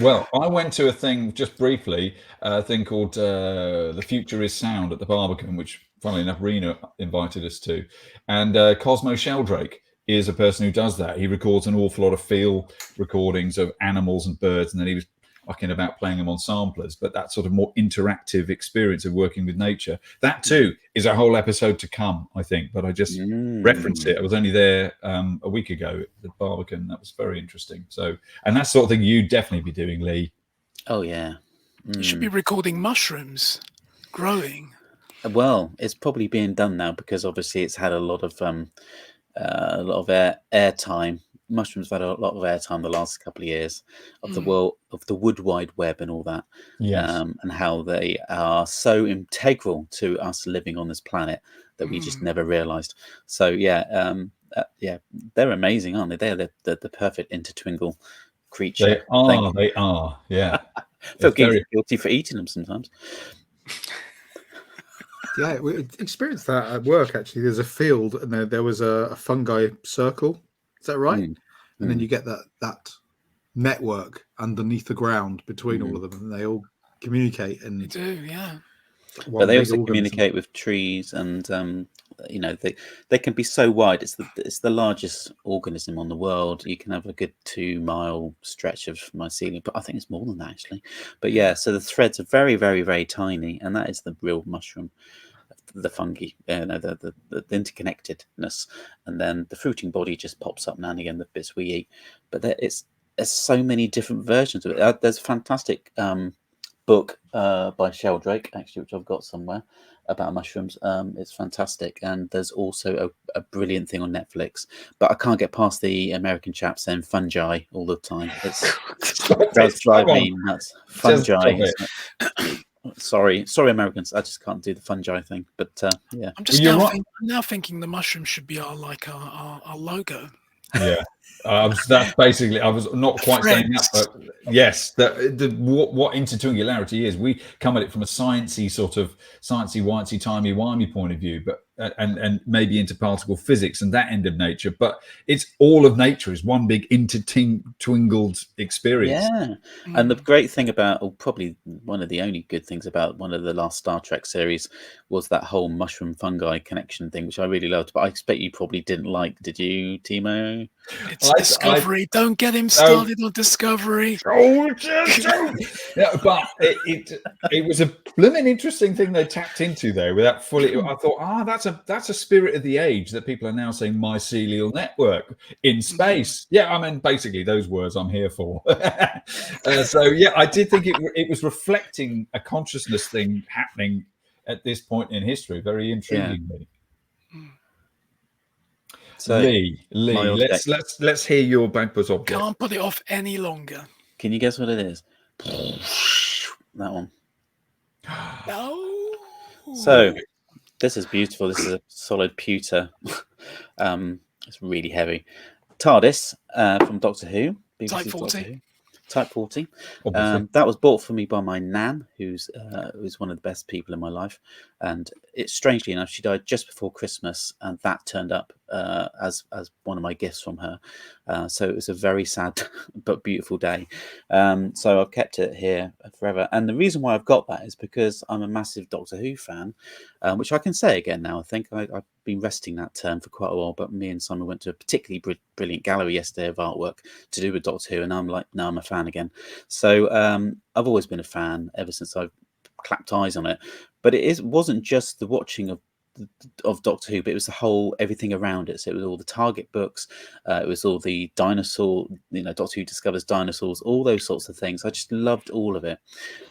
Well, I went to a thing just briefly, a thing called The Future is Sound at the Barbican, which, funnily enough, Rena invited us to. And Cosmo Sheldrake is a person who does that. He records an awful lot of field recordings of animals and birds, and then he was fucking about playing them on samplers. But that sort of more interactive experience of working with nature, that too is a whole episode to come, I think. But I just referenced it. I was only there a week ago at the Barbican. That was very interesting. So, and that's the sort of thing you'd definitely be doing, Lee. Oh yeah. You should be recording mushrooms growing. Well, it's probably being done now because obviously it's had a lot of air time. Mushrooms have had a lot of airtime the last couple of years of the world, of the wood wide web and all that. Yes. And how they are so integral to us living on this planet that we just never realized. So yeah, they're amazing, aren't they? They're the perfect intertwingle creature. They are, yeah. I feel guilty for eating them sometimes. Yeah, we experienced that at work, actually. There's a field and there was a fungi circle. Is that right? And then you get that network underneath the ground between all of them, and they all communicate. And They do, yeah. But they also communicate with trees, and they can be so wide. It's the largest organism on the world. You can have a good 2-mile stretch of mycelium, but I think it's more than that actually. But yeah, so the threads are very, very, very tiny, and that is the real mushroom, the fungi, the interconnectedness, and then the fruiting body just pops up now and again, the bits we eat. But there's so many different versions of it. There's a fantastic book by Sheldrake, actually, which I've got somewhere, about mushrooms. It's fantastic, and there's also a brilliant thing on Netflix, but I can't get past the American chap saying fungi all the time. It does drive me nuts. Fungi. Sorry, Americans. I just can't do the fungi thing. But yeah, I'm just now thinking the mushroom should be our logo. Yeah, that's basically. I was not quite saying that, but yes, what intertwingularity is. We come at it from a sciencey sort of sciencey, timey-wimey point of view, but and maybe interparticle physics and that end of nature. But it's all of nature is one big intertwingled experience. Yeah, and the great thing about, or probably one of the only good things about one of the last Star Trek series, was that whole mushroom fungi connection thing, which I really loved. But I expect you probably didn't like. Did you, Timo? It's Discovery. Don't get him started on Discovery. Yeah, but it was a blooming interesting thing they tapped into there without fully. I thought, that's a spirit of the age that people are now saying mycelial network in space. Yeah, I mean, basically those words I'm here for. So yeah, I did think it was reflecting a consciousness thing happening at this point in history. Very intriguingly. Yeah. So Lee, let's hear your Bagpus object. Can't put it off any longer. Can you guess what it is? That one. No. So this is beautiful. This is a solid pewter. It's really heavy. TARDIS from Doctor Who. Type 40. Type 40. That was bought for me by my nan, who's one of the best people in my life. And it's strangely enough, she died just before Christmas, and that turned up as one of my gifts from her. So it was a very sad but beautiful day. So I've kept it here forever. And the reason why I've got that is because I'm a massive Doctor Who fan, which I can say again now. I think I've been resting that term for quite a while, but me and Simon went to a particularly brilliant gallery yesterday of artwork to do with Doctor Who, and I'm like, no, I'm a fan again. So I've always been a fan ever since I've clapped eyes on it. But it wasn't just the watching of Doctor Who, but it was the whole everything around it. So it was all the Target books, it was all the dinosaur, Doctor Who discovers dinosaurs, all those sorts of things. I just loved all of it,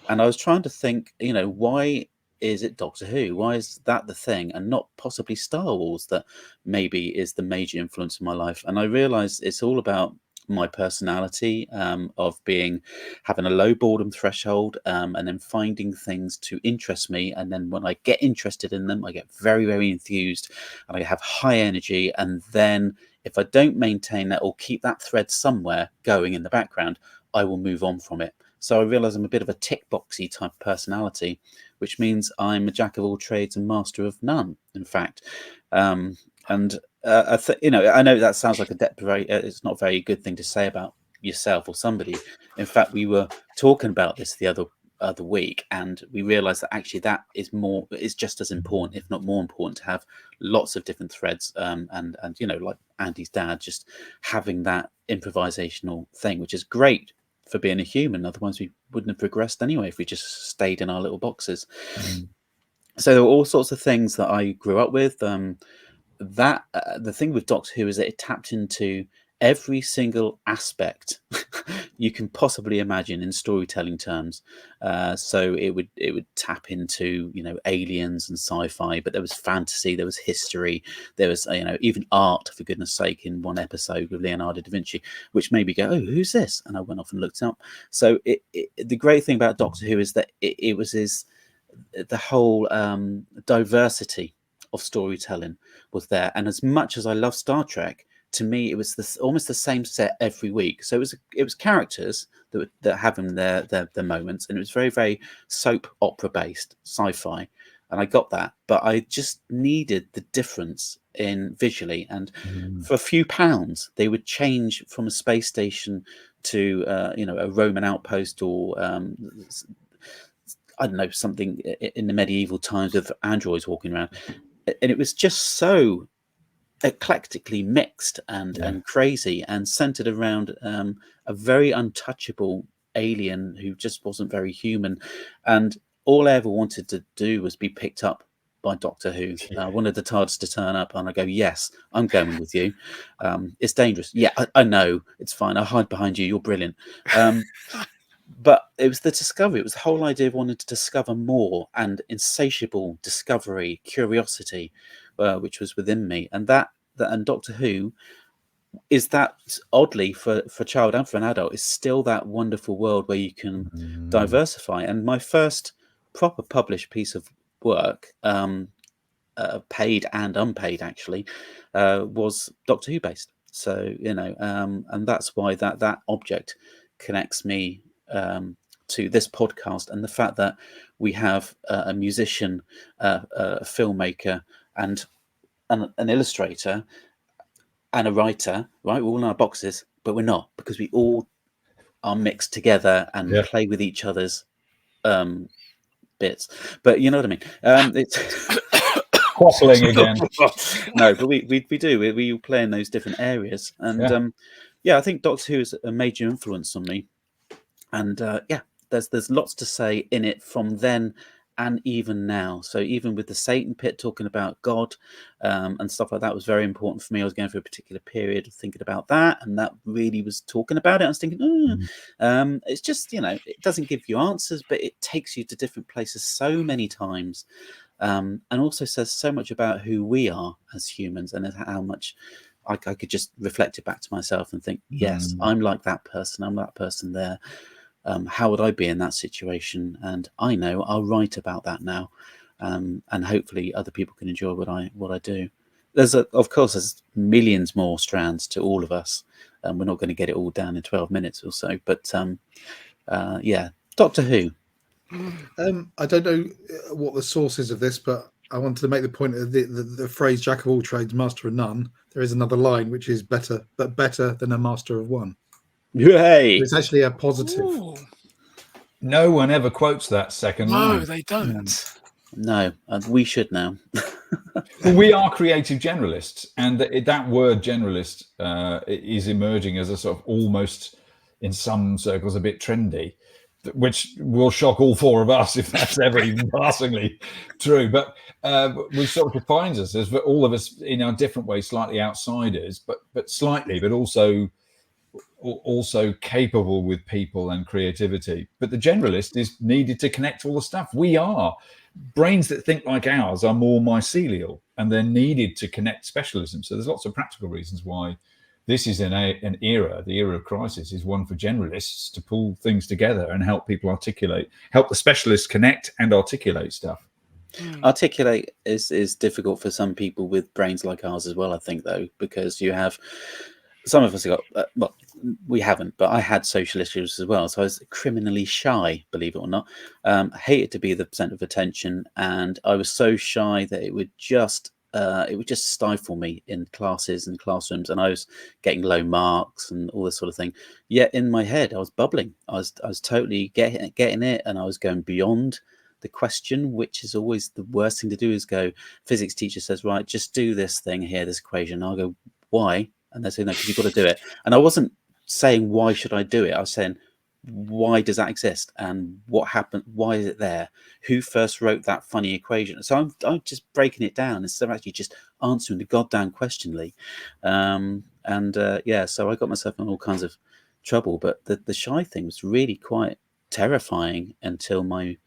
and I was trying to think, why is it Doctor Who? Why is that the thing, and not possibly Star Wars that maybe is the major influence in my life? And I realized it's all about my personality, of having a low boredom threshold, and then finding things to interest me, and then when I get interested in them, I get very, very enthused, and I have high energy, and then if I don't maintain that or keep that thread somewhere going in the background, I will move on from it. So I realize I'm a bit of a tick boxy type personality, which means I'm a jack of all trades and master of none, in fact. I know that sounds like it's not a very good thing to say about yourself or somebody. In fact, we were talking about this the other week, and we realized that actually that is just as important, if not more important, to have lots of different threads, and like Andy's dad, just having that improvisational thing, which is great for being a human. Otherwise we wouldn't have progressed anyway if we just stayed in our little boxes. So there were all sorts of things that I grew up with. The thing with Doctor Who is that it tapped into every single aspect you can possibly imagine in storytelling terms. So it would tap into aliens and sci-fi, but there was fantasy, there was history, there was even art, for goodness sake, in one episode with Leonardo da Vinci, which made me go, oh, who's this? And I went off and looked it up. So the great thing about Doctor Who is that it was the whole diversity of storytelling was there. And as much as I love Star Trek, to me it was almost the same set every week. So it was characters that having their moments, and it was very, very soap opera based sci-fi, and I got that, but I just needed the difference in visually. And for a few pounds they would change from a space station to a Roman outpost, or I don't know, something in the medieval times with androids walking around. And it was just so eclectically mixed and crazy, and centered around a very untouchable alien who just wasn't very human. And all I ever wanted to do was be picked up by Doctor Who. I wanted the TARDIS to turn up, and I go, yes, I'm going with you. It's dangerous. Yeah, I know. It's fine. I'll hide behind you. You're brilliant. But it was the discovery. It was the whole idea of wanting to discover more, and insatiable discovery, curiosity, which was within me. And and Doctor Who is that, oddly, for a child and for an adult, is still that wonderful world where you can diversify. And my first proper published piece of work, paid and unpaid actually, was Doctor Who based. So and that's why that object connects me to this podcast, and the fact that we have a musician, a filmmaker, and an illustrator and a writer, right? We're all in our boxes, but we're not, because we all are mixed together and play with each other's bits. But you know what I mean? It's quaffling again. No, but we do. We play in those different areas, and I think Doctor Who is a major influence on me. And there's lots to say in it from then and even now. So even with the Satan Pit talking about God and stuff like that was very important for me. I was going through a particular period of thinking about that, and that really was talking about it. I was thinking, it's just, it doesn't give you answers, but it takes you to different places so many times, and also says so much about who we are as humans, and how much I could just reflect it back to myself and think, yes, I'm like that person. I'm that person there. How would I be in that situation? And I know I'll write about that now, and hopefully other people can enjoy what I do. Of course, there's millions more strands to all of us, and we're not going to get it all down in 12 minutes or so. But Doctor Who. I don't know what the source is of this, but I wanted to make the point of the phrase "jack of all trades, master of none." There is another line which is better than a master of one. Hey. It's actually a positive. Ooh. No one ever quotes that second line. No, they don't. No, we should now. Well, we are creative generalists, and that word generalist is emerging as a sort of almost, in some circles, a bit trendy, which will shock all four of us if that's ever even passingly true. But which sort of defines us as all of us in our different ways, slightly outsiders, but also also capable with people and creativity. But the generalist is needed to connect all the stuff. Brains that think like ours are more mycelial, and they're needed to connect specialism. So there's lots of practical reasons why this is an era, the era of crisis is one for generalists to pull things together and help people help the specialists connect and articulate stuff. Articulate is difficult for some people with brains like ours as well, I think, though, because you have some of us have got well, we haven't, but I had social issues as well, so I was criminally shy, believe it or not. Hated to be the centre of attention, and I was so shy that it would just stifle me in classes and classrooms, and I was getting low marks and all this sort of thing. Yet in my head I was bubbling, I was totally getting it, and I was going beyond the question, which is always the worst thing to do, is go, physics teacher says, right, just do this thing here, this equation. I'll go, why? And they say, no, because you've got to do it. And I wasn't saying, why should I do it? I was saying, why does that exist? And what happened? Why is it there? Who first wrote that funny equation? So I'm just breaking it down instead of actually just answering the goddamn question, Lee. Yeah, so I got myself in all kinds of trouble. But the shy thing was really quite terrifying until my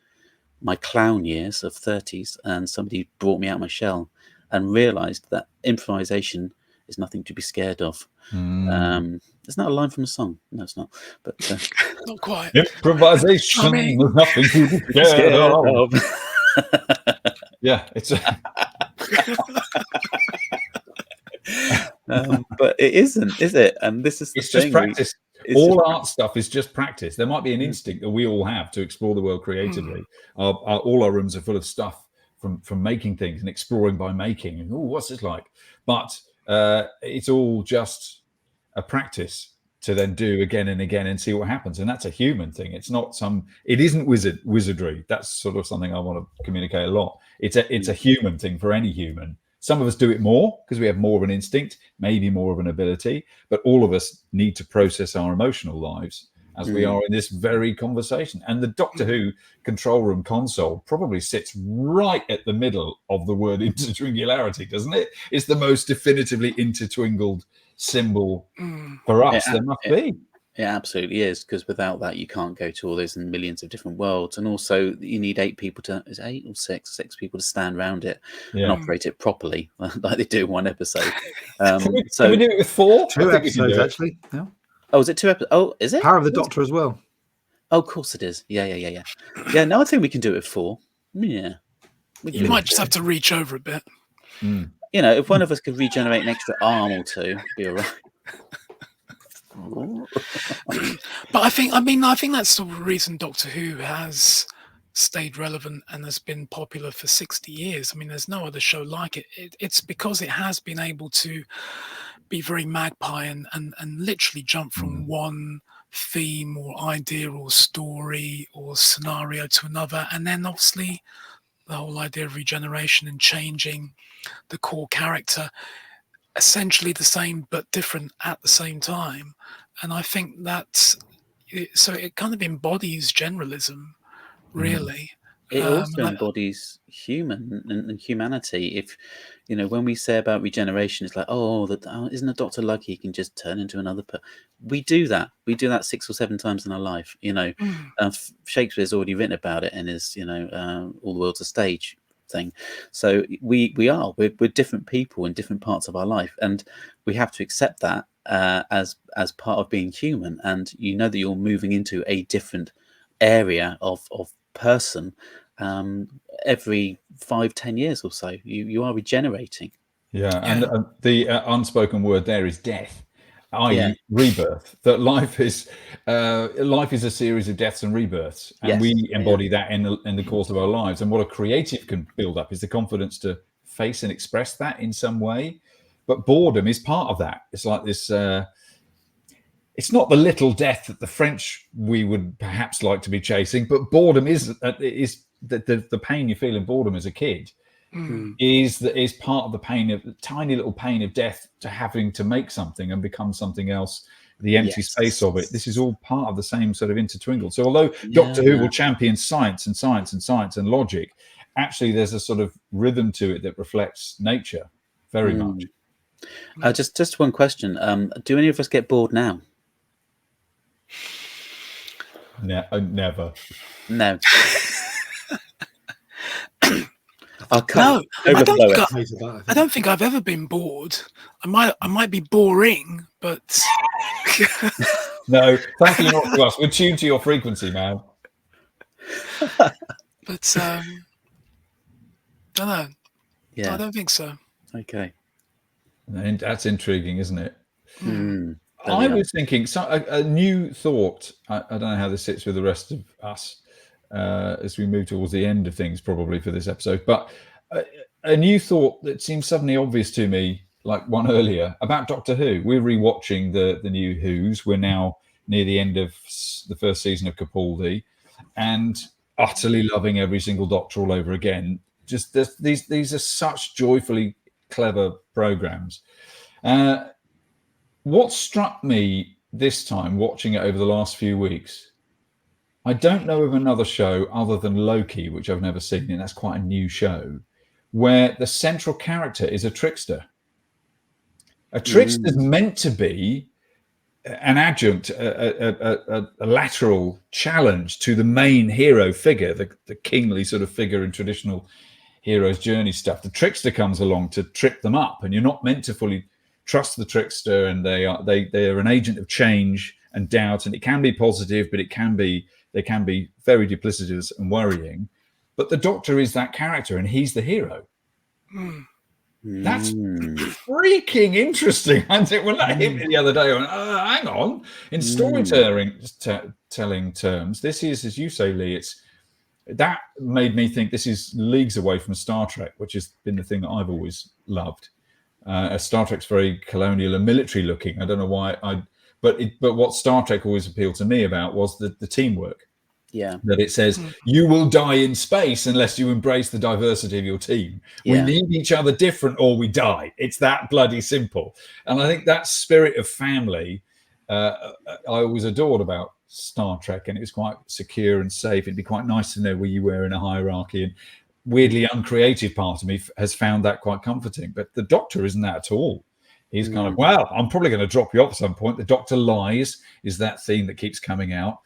clown years of 30s, and somebody brought me out of my shell and realized that improvisation is nothing to be scared of. It's not a line from a song. No, it's not. But not quite. Improvisation is nothing to be scared of. Yeah, it's. But it isn't, is it? And this is it's just practice. Art stuff is just practice. There might be an instinct that we all have to explore the world creatively. All our rooms are full of stuff from making things and exploring by making. And what's this like? But it's all just a practice to then do again and again and see what happens. And that's a human thing. It's not it isn't wizardry. That's sort of something I want to communicate a lot. It's a human thing for any human. Some of us do it more because we have more of an instinct, maybe more of an ability, but all of us need to process our emotional lives as we are in this very conversation. And the Doctor Who control room console probably sits right at the middle of the word intertwingularity, doesn't it? It's the most definitively intertwingled symbol for us. There must be. It absolutely is, because without that, you can't go to all those millions of different worlds. And also, you need 8 people is it 8 or 6 people to stand around it and operate it properly, like they do in one episode. Can we do it with 4? 2 episodes, actually. Yeah. Oh, is it 2 episodes? Oh, is it? Power of the Doctor as well. Oh, of course it is. Yeah. Yeah, no, I think we can do it with 4. Yeah. You might just have to reach over a bit. You know, if one of us could regenerate an extra arm or 2, it'd be all right. But I think that's the reason Doctor Who has stayed relevant and has been popular for 60 years. I mean, there's no other show like it. It's because it has been able to be very magpie and literally jump from one theme or idea or story or scenario to another. And then obviously the whole idea of regeneration and changing the core character, essentially the same but different at the same time. And I think that's so it kind of embodies generalism, really. It also embodies human and humanity. If you know, when we say about regeneration, it's like, isn't a doctor lucky he can just turn into another we do that 6 or 7 times in our life, you know. Shakespeare's already written about it in his, you know, All the World's a Stage thing. So we're different people in different parts of our life, and we have to accept that as part of being human. And you know that you're moving into a different area of person every 5-10 years or so. You are regenerating. And the unspoken word there is death, i.e. rebirth. That life is a series of deaths and rebirths, and we embody that in the course of our lives. And what a creative can build up is the confidence to face and express that in some way. But boredom is part of that. It's like this. It's not the little death that the French we would perhaps like to be chasing, but boredom is the pain you feel in boredom as a kid. Is part of the pain of the tiny little pain of death, to having to make something and become something else, the empty space of it. This is all part of the same sort of intertwingle. So although Doctor Who will champion science and logic, actually there's a sort of rhythm to it that reflects nature very much. Just one question. Do any of us get bored now? Never. No. I'll cut No, I don't, overflow think it. Hated that, I don't think I've ever been bored. I might be boring, but No, thankfully not to us. We're tuned to your frequency, man. but I don't know. I Yeah. don't think so. Okay. And that's intriguing, isn't it? There I we are. was thinking a new thought. I don't know how this sits with the rest of us as we move towards the end of things, probably for this episode. But a new thought that seems suddenly obvious to me, like one earlier, about Doctor Who. We're rewatching the new Who's. We're now near the end of the first season of Capaldi, and utterly loving every single Doctor all over again. Just these are such joyfully clever programs. What struck me this time watching it over the last few weeks, I don't know of another show other than Loki, which I've never seen, and that's quite a new show, where the central character is a trickster. A trickster is meant to be an adjunct, a lateral challenge to the main hero figure, the kingly sort of figure in traditional hero's journey stuff. The trickster comes along to trip them up, and you're not meant to fully trust the trickster, and they are an agent of change and doubt, and it can be positive, but they can be very duplicitous and worrying. But the Doctor is that character, and he's the hero. That's freaking interesting. And when that hit me the other day, I went, hang on. In storytelling terms, this is, as you say, Lee, that made me think this is leagues away from Star Trek, which has been the thing that I've always loved. Star Trek's very colonial and military looking. I don't know why but what Star Trek always appealed to me about was the teamwork. Yeah. That it says you will die in space unless you embrace the diversity of your team. We need each other different or we die. It's that bloody simple. And I think that spirit of family I always adored about Star Trek, and it was quite secure and safe. It'd be quite nice to know where you were in a hierarchy, and weirdly uncreative part of me has found that quite comforting. But the Doctor isn't that at all. He's kind of, well, I'm probably going to drop you off at some point. The Doctor lies is that theme that keeps coming out.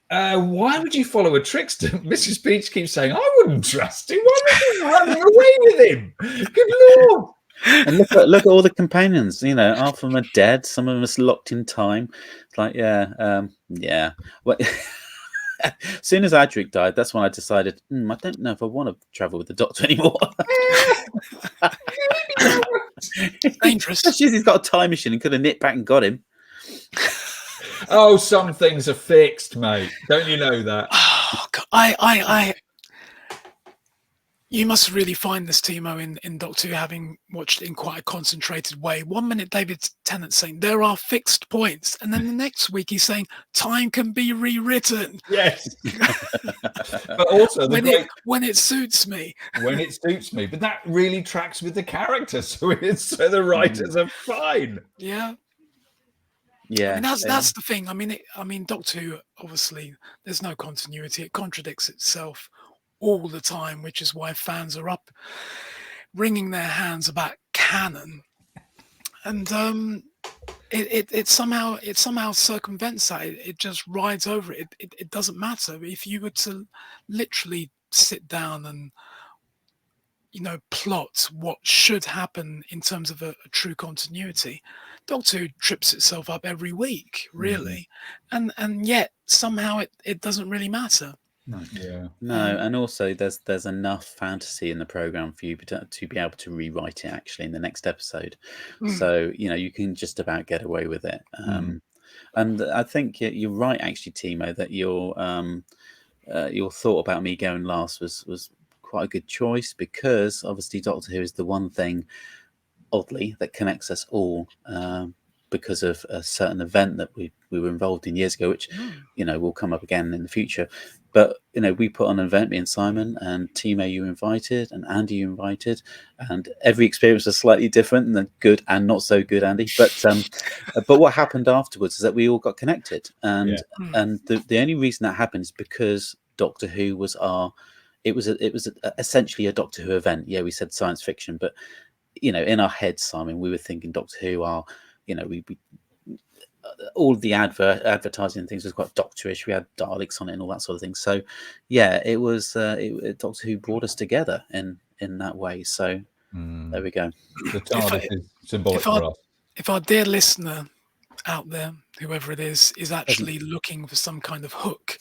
Why would you follow a trickster? Mrs. Peach keeps saying, I wouldn't trust him. Why would you run away with him? Good Lord. And look at all the companions. You know, half of them are dead. Some of them are locked in time. It's like, yeah. Well, as soon as Adric died, that's when I decided, I don't know if I want to travel with the Doctor anymore. Dangerous. He's got a time machine and could have nipped back and got him. Oh, some things are fixed, mate. Don't you know that? Oh, God. You must really find this, Timo, in Doctor Who, having watched it in quite a concentrated way. 1 minute, David Tennant's saying there are fixed points, and then the next week he's saying time can be rewritten. Yes. But also when it suits me. When it suits me. But that really tracks with the character, so the writers are fine. Yeah. Yeah. I mean, that's the thing. I mean, Doctor Who, obviously, there's no continuity. It contradicts itself all the time, which is why fans are up wringing their hands about canon, and it somehow circumvents that. It just rides over it. It doesn't matter. If you were to literally sit down and plot what should happen in terms of a true continuity, Doctor Who trips itself up every week, really, and yet somehow it doesn't really matter. No, and also there's enough fantasy in the program for you to be able to rewrite it actually in the next episode. So you can just about get away with it. And I think you're right, actually, Timo, that your thought about me going last was quite a good choice, because obviously Doctor Who is the one thing, oddly, that connects us all. Because of a certain event that we were involved in years ago, which will come up again in the future. But we put on an event, me and Simon, and Timo you invited, and Andy you invited, and every experience was slightly different, and good and not so good, Andy. But what happened afterwards is that we all got connected, and the only reason that happened is because Doctor Who was it was essentially a Doctor Who event. Yeah, we said science fiction, but in our heads, Simon, we were thinking Doctor Who are. all the advertising things was quite doctorish. We had Daleks on it and all that sort of thing. So yeah, it was Doctor Who brought us together in that way. So there we go. The TARDIS is symbolic for us. If our dear listener out there, whoever it is actually looking for some kind of hook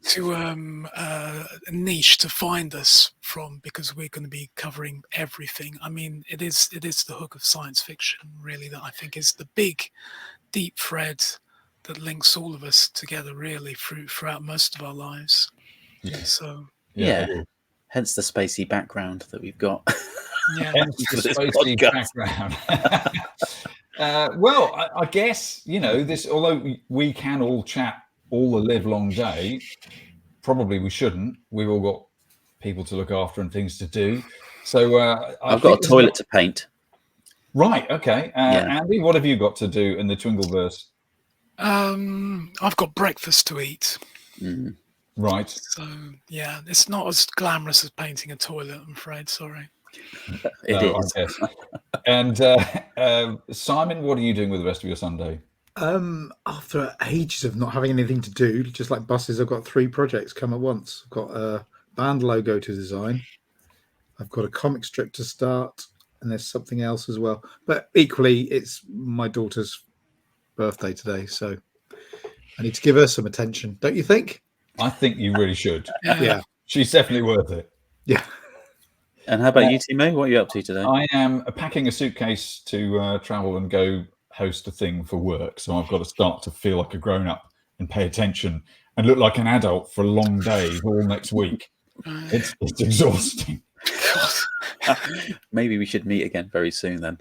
to a niche to find us from, because we're going to be covering everything. I mean, it is the hook of science fiction, really, that I think is the big, deep thread that links all of us together, really, throughout most of our lives. Yeah. So yeah. Hence the spacey background that we've got. Yeah. Hence the spacey background. Well, I guess, this, although we can all chat all the live long day, probably we shouldn't. We've all got people to look after and things to do. So I've got a toilet to paint. Right. Okay. Andy, what have you got to do in the Twingleverse? I've got breakfast to eat. Mm. Right. So yeah, it's not as glamorous as painting a toilet, I'm afraid. Sorry. It is. I guess. And Simon, what are you doing with the rest of your Sunday? After ages of not having anything to do, just like buses, I've got 3 projects come at once. I've got a band logo to design. I've got a comic strip to start, and there's something else as well. But equally, it's my daughter's birthday today, so I need to give her some attention. Don't you think? I think you really should. Yeah. She's definitely worth it. Yeah. And how about you, Timo? What are you up to today? I am packing a suitcase to travel and go host a thing for work. So I've got to start to feel like a grown-up and pay attention and look like an adult for a long day all next week. It's exhausting. Maybe we should meet again very soon then.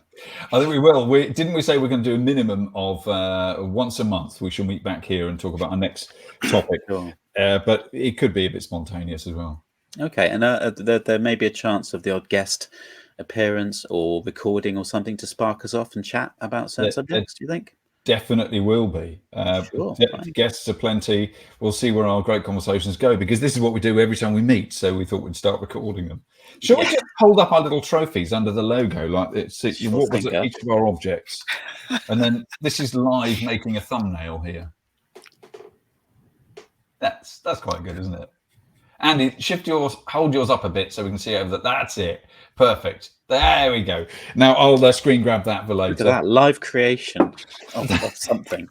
I think we will. Didn't we say we're going to do a minimum of once a month? We shall meet back here and talk about our next topic. Sure. But it could be a bit spontaneous as well. Okay, and there may be a chance of the odd guest appearance or recording or something to spark us off and chat about certain subjects, do you think? Definitely will be. Sure, guests are plenty. We'll see where our great conversations go, because this is what we do every time we meet. So we thought we'd start recording them. Shall we just hold up our little trophies under the logo, like what was each of our objects? And then this is live making a thumbnail here. That's quite good, isn't it? Andy, hold yours up a bit so we can see over that. That's it. Perfect. There we go. Now I'll screen grab that for later. Look at that live creation of something.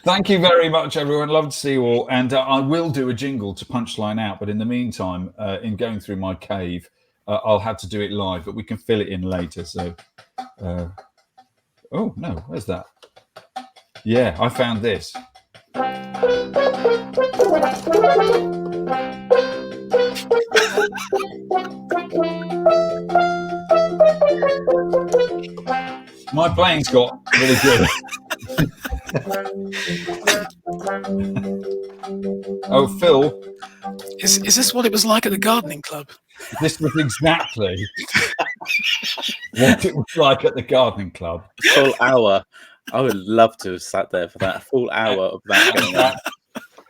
Thank you very much, everyone. Love to see you all. And I will do a jingle to punchline out. But in the meantime, in going through my cave, I'll have to do it live, but we can fill it in later. So, oh, no, where's that? Yeah, I found this. My playing's got really good. Oh, Phil. Is this what it was like at the gardening club? This was exactly what it was like at the gardening club. A full hour. I would love to have sat there for that full hour of that.